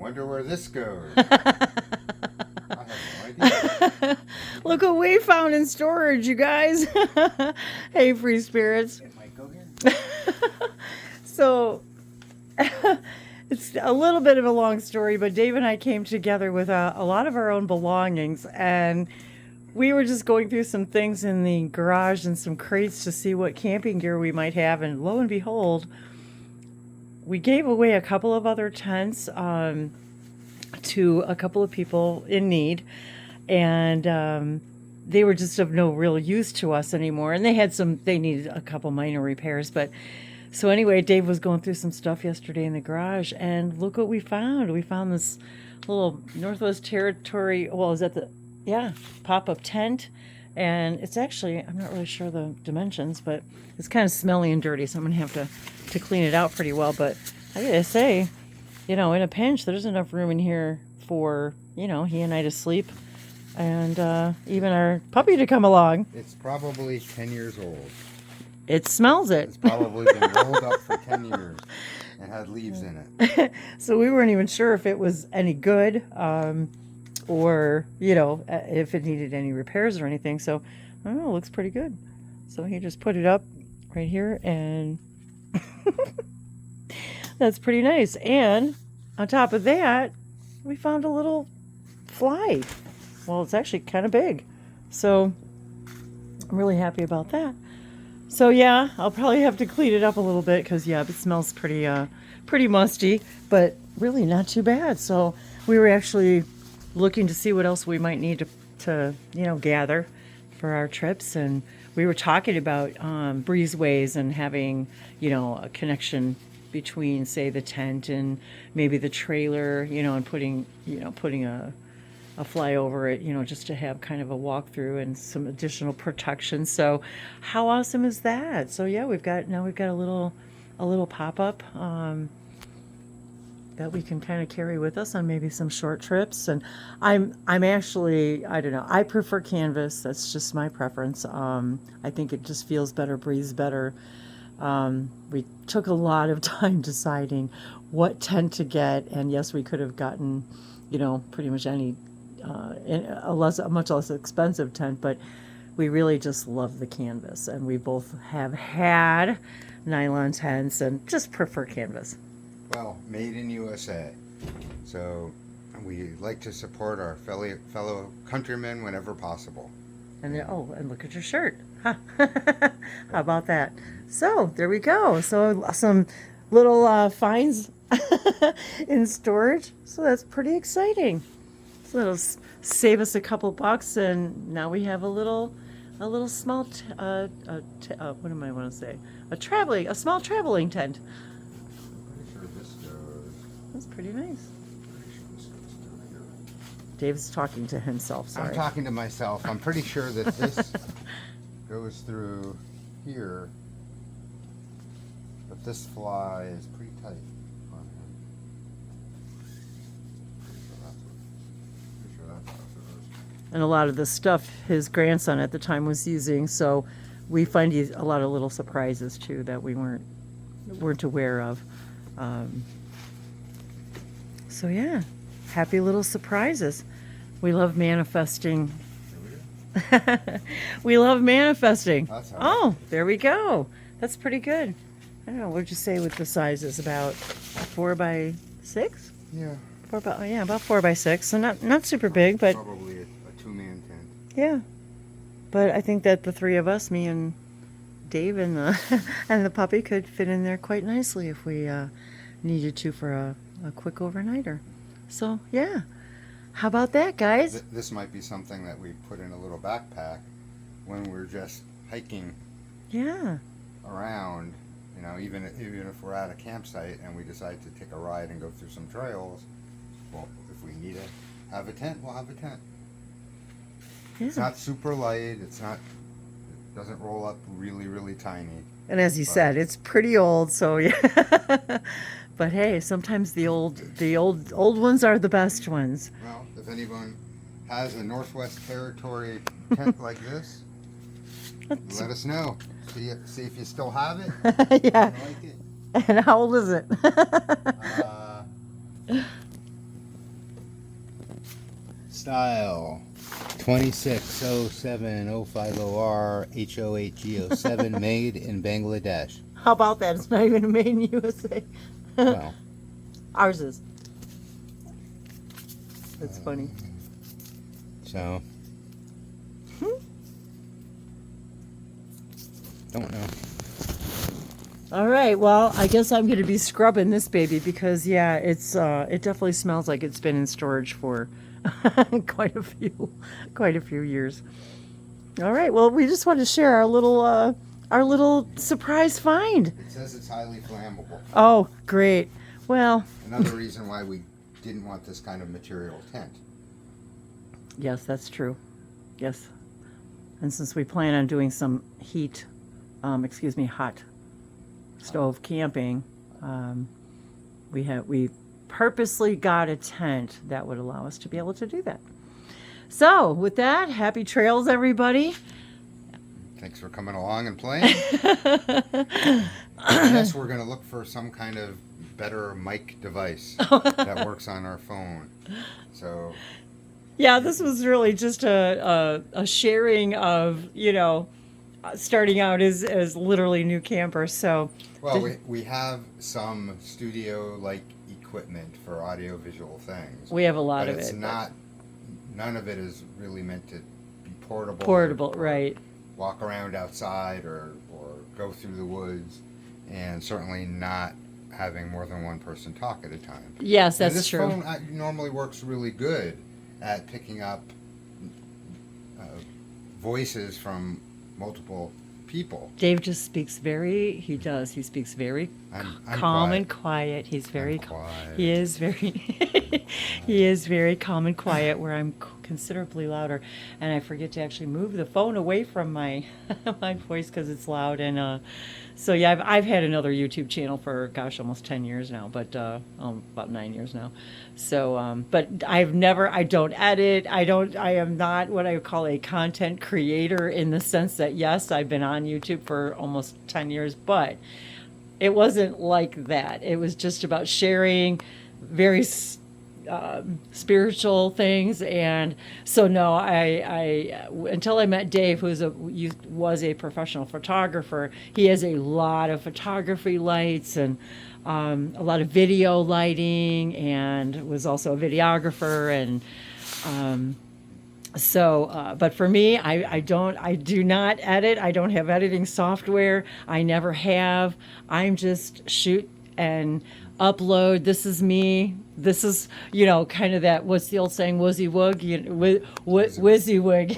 wonder where this goes. I have no idea. Look what we found in storage, you guys. Hey, free spirits. It might go here. So, it's a little bit of a long story, but Dave and I came together with a lot of our own belongings, and we were just going through some things in the garage and some crates to see what camping gear we might have, and lo and behold, we gave away a couple of other tents to a couple of people in need, and they were just of no real use to us anymore, and they needed a couple minor repairs. But so anyway, Dave was going through some stuff yesterday in the garage, and look what we found. We found this little Northwest Territory, well, is that pop-up tent, and it's actually, I'm not really sure the dimensions, but it's kind of smelly and dirty, so I'm gonna have to clean it out pretty well. But I gotta say, in a pinch, there's enough room in here for, he and I to sleep, and even our puppy to come along. It's probably 10 years old. It smells it. It's probably been rolled up for 10 years and had leaves in it. So we weren't even sure if it was any good, or, if it needed any repairs or anything. So, I don't know, it looks pretty good. So he just put it up right here, and that's pretty nice. And on top of that, we found a little fly. Well, it's actually kind of big. So I'm really happy about that. So yeah, I'll probably have to clean it up a little bit because it smells pretty musty, but really not too bad. So we were actually looking to see what else we might need to gather for our trips, and we were talking about breezeways and having a connection between, say, the tent and maybe the trailer, and putting a fly over it, just to have kind of a walkthrough and some additional protection. So how awesome is that? So yeah, we've got a little pop-up that we can kind of carry with us on maybe some short trips. And I'm actually, I don't know, I prefer canvas. That's just my preference. I think it just feels better, breathes better. We took a lot of time deciding what tent to get, and yes, we could have gotten, pretty much any a much less expensive tent, but we really just love the canvas, and we both have had nylon tents and just prefer canvas. Well, made in USA. So we like to support our fellow countrymen whenever possible. And and look at your shirt. Huh. How about that? So there we go. So some little finds in storage. So that's pretty exciting. So that'll save us a couple bucks, and now we have a little small what am I want to say? A small traveling tent. Pretty sure this goes. That's pretty nice. Pretty sure this goes through here. Dave's talking to himself. Sorry. I'm talking to myself. I'm pretty sure that this goes through here, but this fly is pretty tight on him. Pretty sure that's what it is. And a lot of the stuff his grandson at the time was using, so we find a lot of little surprises too that we weren't aware of. So yeah, happy little surprises. We love manifesting. We love manifesting. That's all right. Oh, there we go. That's pretty good. I don't know, what'd you say with the sizes? About 4 by 6? Yeah. About 4 by 6. So not super big, but Probably a two-man tent. yeah. But I think that the three of us, me and Dave and the puppy, could fit in there quite nicely if we needed to for a quick overnighter. So yeah. How about that, guys? This might be something that we put in a little backpack when we're just hiking Yeah. around. Even if we're at a campsite and we decide to take a ride and go through some trails, well, if we need to have a tent, we'll have a tent. Yeah. It's not super light. It doesn't roll up really, really tiny. And as you said, it's pretty old, so yeah. But hey, sometimes the old ones are the best ones. Well, if anyone has a Northwest Territory tent like this, let us know. See if you still have it. Yeah. I like it. And how old is it? style 2607050R H08G07 made in Bangladesh. How about that? It's not even made in USA. Well, Ours is. That's funny. so don't know. All right. Well, I guess I'm going to be scrubbing this baby because yeah, it's it definitely smells like it's been in storage for quite a few years. All right. Well, we just wanted to share our little surprise find. It says it's highly flammable. Oh, great. Well, Another reason why we didn't want this kind of material tent. yes, that's true. Yes. And since we plan on doing some hot stove camping, we purposely got a tent that would allow us to be able to do that. So with that, happy trails, everybody. Thanks for coming along and playing. I guess we're going to look for some kind of better mic device that works on our phone. So Yeah, this was really just a sharing of, starting out as literally new campers. So well, we have some studio-like equipment for audio-visual things. we have a lot But of it's it. not, none of it is really meant to be portable. Portable, or right. walk around outside or go through the woods, and certainly not having more than one person talk at a time. Yes, And that's this true. phone normally works really good at picking up voices from multiple people. Dave just speaks he speaks very I'm calm quiet. and quiet. He's very quiet. He is very he is very calm and quiet, where I'm considerably louder, and I forget to actually move the phone away from my my voice because it's loud. And so yeah, I've had another YouTube channel for almost 10 years now, but about 9 years now. So but I don't edit. I am not what I would call a content creator, in the sense that yes, I've been on YouTube for almost 10 years, but it wasn't like that. It was just about sharing very spiritual things. And so no, I until I met Dave, who was a professional photographer. He has a lot of photography lights and a lot of video lighting, and was also a videographer. And but for me, I do not edit. I don't have editing software. I never have. I'm just shoot and upload. This is me. This is, kind of that, what's the old saying, woozy woog, wizzy wig.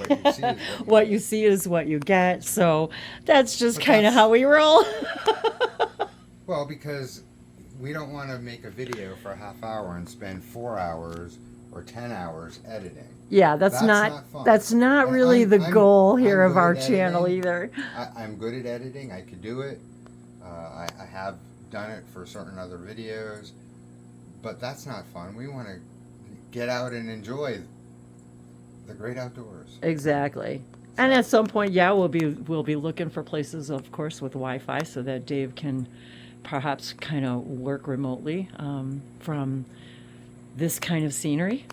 What you see is what you get. So that's just kind of how we roll. Well, because we don't want to make a video for a half hour and spend 4 hours or 10 hours editing. Yeah, that's not fun. That's not And really the goal here I'm of our good at channel editing. either. I'm good at editing. I could do it. I have done it for certain other videos, but that's not fun. We want to get out and enjoy the great outdoors. Exactly. And at some point, yeah, we'll be looking for places, of course, with Wi-Fi, so that Dave can perhaps kind of work remotely from this kind of scenery.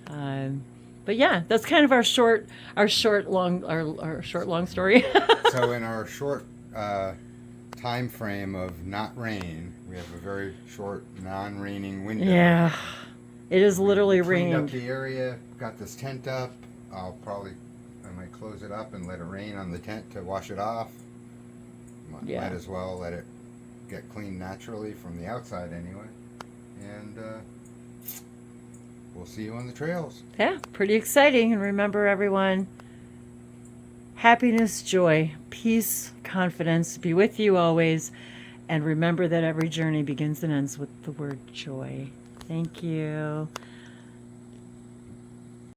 But yeah, that's kind of our short long story. So in our short time frame of not rain, we have a very short non-raining window. Yeah, it is literally We cleaned raining. up the area, got this tent up. I might close it up and let it rain on the tent to wash it off. Yeah. Might as well let it get clean naturally from the outside anyway. And we'll see you on the trails. Yeah, pretty exciting. And remember, everyone, happiness, joy, peace, confidence be with you always. And remember that every journey begins and ends with the word joy. Thank you.